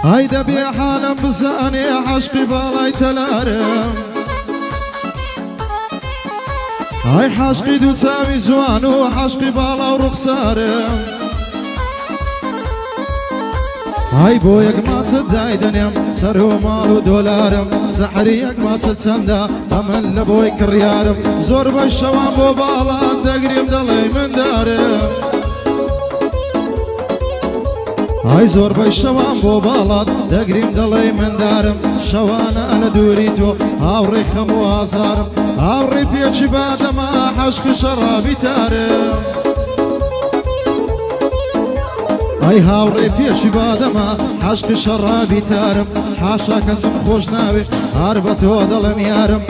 هيدا بحالم بزاني عشقي بالاي تلارم هاي حشقي دو تساوي زوان وحشقي بالا ورخصارم هاي بويك ما تصدعي دنيم سر ومال ودولارم سحريك ما تتصدى أمن لبويك الريارم زور بالشوام بو بالا تقريب دلي من دارم هاي زور بالشوام بو بالا تقريب دلي من دارم شوانا أنا دوريتو هاوري خمو آزارم هاوري بيتش بعد ما حشق شرابي تارم هاي هاوري بيتش بعد ما حشق شرابي تارم حاشا كسم خوش ناوي هاربتو دلم يارم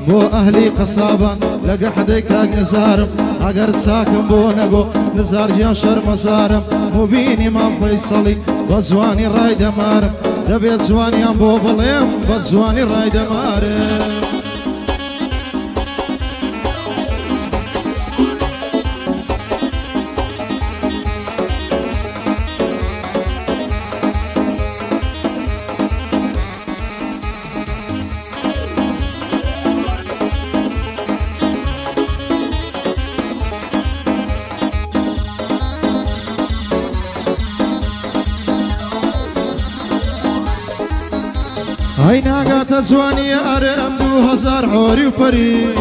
بو أهلي قصابان لقى حديك نزارم أقر ساكن بو نقو نزار ينشر مسارم مبيني ما فيصلي بزواني رايد مارم دبيت زواني ام بو بليم بزواني رايد مارم هاي ناقات زواني أرم 2000 حوري وفري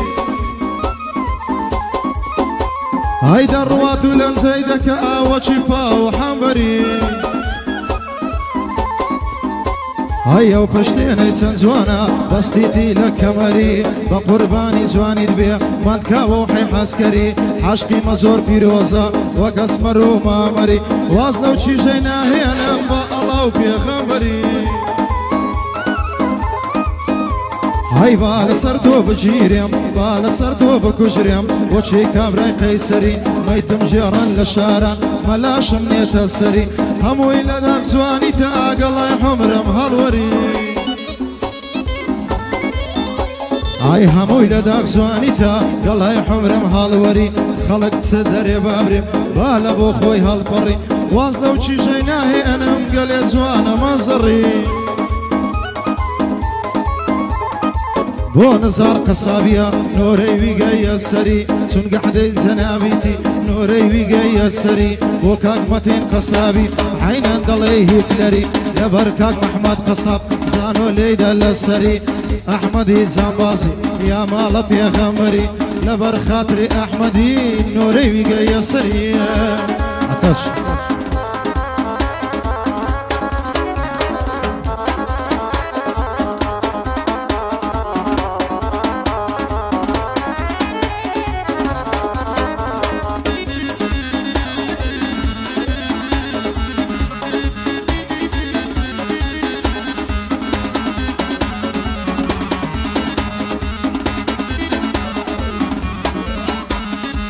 هاي دروات ولن زيدك آوى شفا وحنبري هاي وبشتين ايتسن زوانا بس ديدي لك مري بقرباني زواني دبيع مانكا وحي حسكري حشقي مزور بيروزا وقسمر ومامري وازلو چي جينا هينا الله وبيغمبري هاي بالا سردو بجيريم بالا سردو بكجريم وشي كامراي قيسري ميتم جيران لشاران ملاش منيت السري هموي لداك زواني تاق الله يحمرم هالوري هاي هموي لداك زواني تاق الله يحمرم هالوري خلق تسدر بابري بالا بو خوي هالبري وازلو شي جيناهي انا مقلي زوانا منظري بو نزار قصابيا نوري ويقايا السري سن قحدي زنابيتي نوري ويقايا السري بو كاكمتين قصابي عينا دليه هتلري لبركاك محمد قصاب زانو ليدا للسري احمدي زنبازي يا مالب يا غمري لبر خاطري احمدي نوري ويقايا السري عطش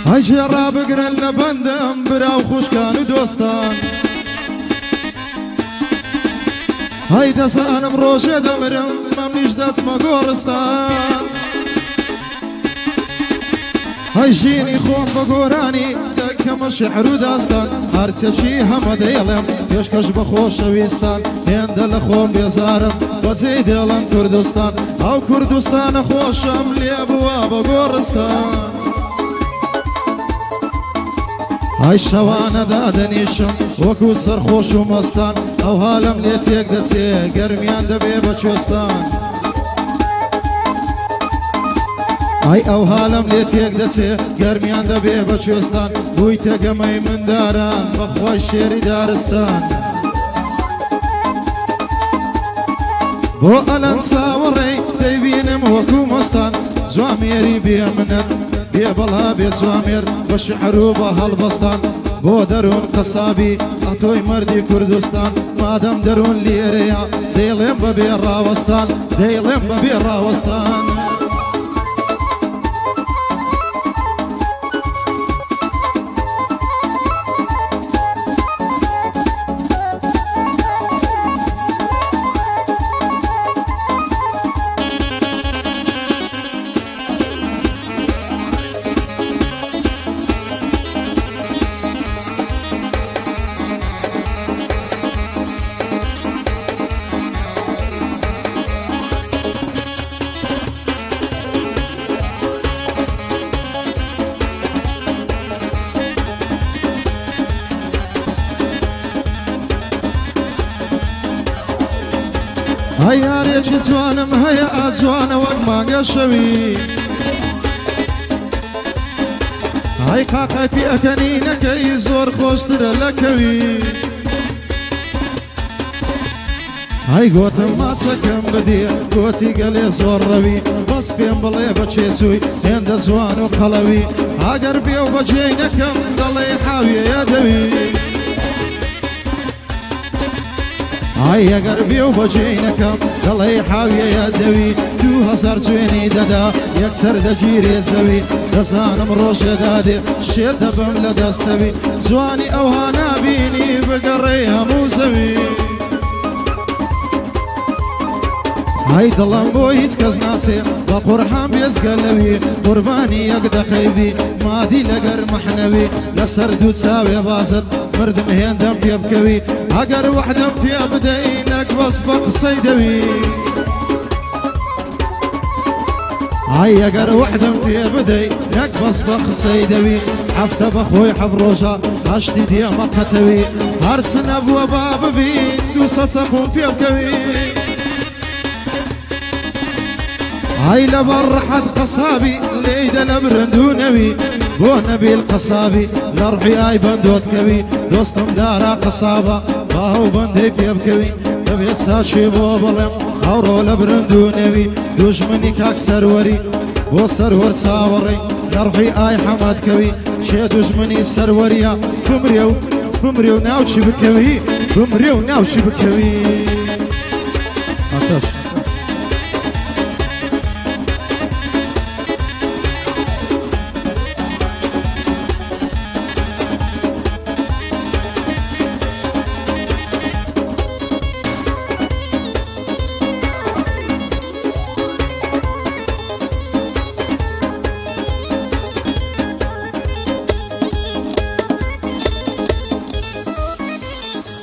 هاي جراب قرن لبندم براو خوش كانوا دوستان هاي دسان بروجة دمرم ممنيش دات مقورستان هاي جيني خون بقوراني دكم الشعر وداستان هارتيا شي هم ديلم يشكش بخوش ويستان هندل خون بيزارم وزيد يلم كردستان او كردستان خوشم لي ابواب بقورستان هاي شوانا دادنيشم وكو سرخوش ومستان او هالم ليتيك دسي قرميان دبي بچوستان هاي او هالم ليتيك دسي قرميان دبي بچوستان بويتا قمي من داران بخواي شيري دارستان بو الان ساوري ديبينم وكو مستان زواميري بيمنت بي بلا بي زوامير بشعرو بهالبسطان بو درون قصابي اتوي مردي كردستان مادام درون ليريا ديلم ببي راوستان ديلم ببي راوستان هەیارێکی جوانم هەیە ئاجوانە وەک مانگە شەوی هەی قاقای پێکەنینەکەی زۆر خۆشترە لە کەوی هەی گۆتم ماچەکەم بدێ گۆتی گەلێ زۆر ڕەوی بەس پێم بڵێ بەچێ چووی هێندە جوان و قەڵەوی ئەگەر بێ و بەجێی نەکەم دەڵێ حاویەیە دەوی هەی ئەگەر بێ و بەجێی نەکەم دەڵێ حاویەیە دەوی 2000 جوێنی دەدا یەکسەر دەگیرێ زەوی دەزانم ڕۆژێدا دێ شێر دەبم لە دەستەوی جوانی ئەوها نابینی بگەڕێ هەموو زەوی هەی دڵم بۆ هیچ کەس ناسێ بە قورحان بێزگەلەوی قوربانی یەک دەخەیبی مادی لەگەر مەحنەوی لەسەر دوو چاوێ بازت مردم هێندەم پێ بکەوی ئەگەر وەحدەم پێ بدەی نەک بەس بە قسەی دەوی هەی ئەگەر وەحدەم پێ بدەی نەک بەس بە قسەی دەوی هەفتە بەخۆی حەف ڕۆژە هەشتی دێمە قەتەوی هەرچ نەبووە با ببین 200 چەقوم پێ بکەوی هاي لبرحت قصابي ليدة لبرندونوي بو نبيل قصابي لرحي اي بندوت كوي دوستم دارا قصابة باهو بندي بيبكوي تبيت ساشي بو بلم هورو لبرندونوي دوشمني كاك سروري بو سرور ساوري لرحي اي حمد كوي شي دوشمني سروريا بمريو ناوشي بكوي بمريو ناوشي بكوي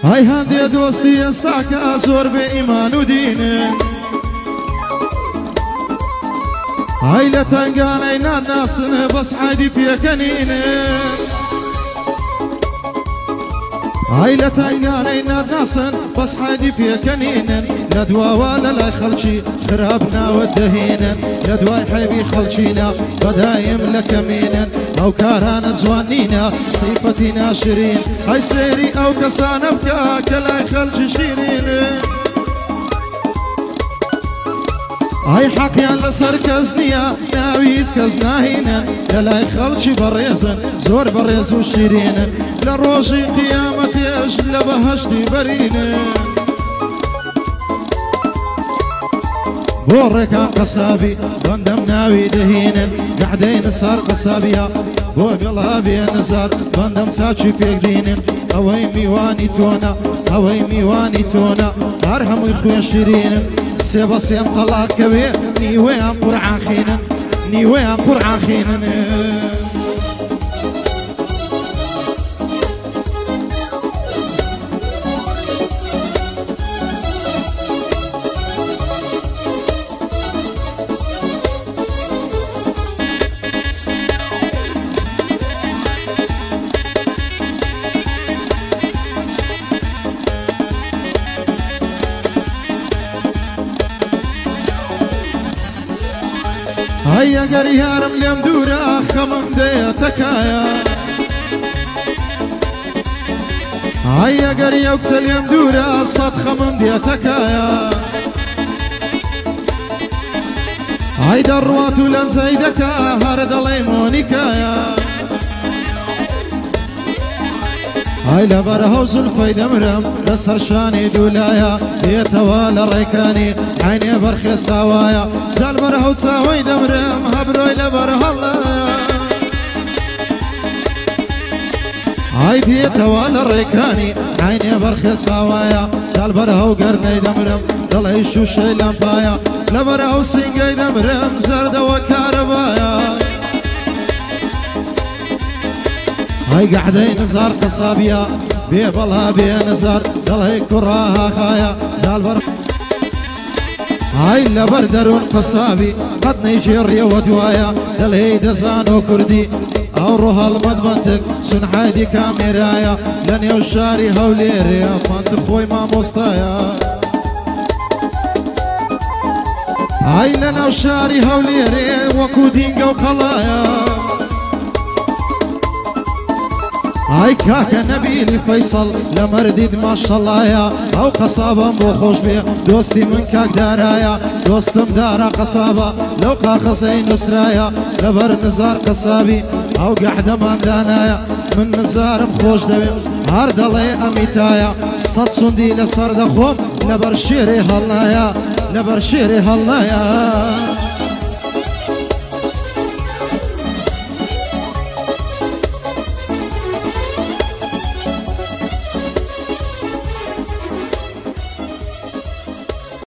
هاي هاندي دوستي استاك ازور بإيمان ودين هاي لتنقان اينا الناس بس عادي بيكنين هاي لتنقان اينا الناس بس عادي بيكنين لدوا ولا لا خلشي خرابنا ودهينا لدوا حبي خلشينا بدايم لكمينا او كاران زوانينا صيفتي ناشرين هاي سيري او كسانا بكاك لا خلش شيرين هاي حقيا لسر كزنيا ناويت كزناهينا لا خلش بريزن زور بريز وشيرين لروجي قيامتي اش لبهشتي برين بوركا قصابي بندم ناوي دهينا قعدين صار قصابيا بو قلبي نزار بندم ساچي فيك دينن اوي ميواني تونا اوي ميواني تونا ارهم يخوي شيرين سيبا سيم طلاق كوي نيوي ام قرعان خينن نيوي ام قرعان خينن هيا قريارم ليم دورا خمم ديتكايا هيا قريا وكسل يم دورا صد خمم ديتكايا هيدا الروات ولن زيدكا هرد ليمونيكايا هاي لبره زلفي دمرم لسر شاني دولايا يتوالى الريكاني عيني برخي الصوايا زال بره تساوي دمرم هبروي لبره الله هاي يتوالى الريكاني عيني برخي الصوايا زال بره قرني دمرم ضل يشوش لمبايا لبره سنقي دمرم زرد وكهربايا هاي قاعدين نزار قصابيا بيبلها بينزار دلهي كراها خايا زالبر هاي لبردرون قصابي قد نيجيريا ودوايا دلهي دزانو كردي او روها المدمنتك سن عادي كاميرايا لن يوشاري هوليريا منطق خوي ما مصطايا هاي لنا وشاري هوليرين وكو دينقا وقلايا هاي كاكا نبيلي فيصل لمرديد ما شاء الله يا او قصابة مو خوش بيه دوستي من كاك دارايا دوستم دارا قصابة لو قاقصي نسرايا لبر نزار قصابي او قاعدة ما دانايا من نزار بخوش دبي هارد الله اميتايا صد صندي لسرد خوم لبر شيري هالنايا لبر شيري هالنايا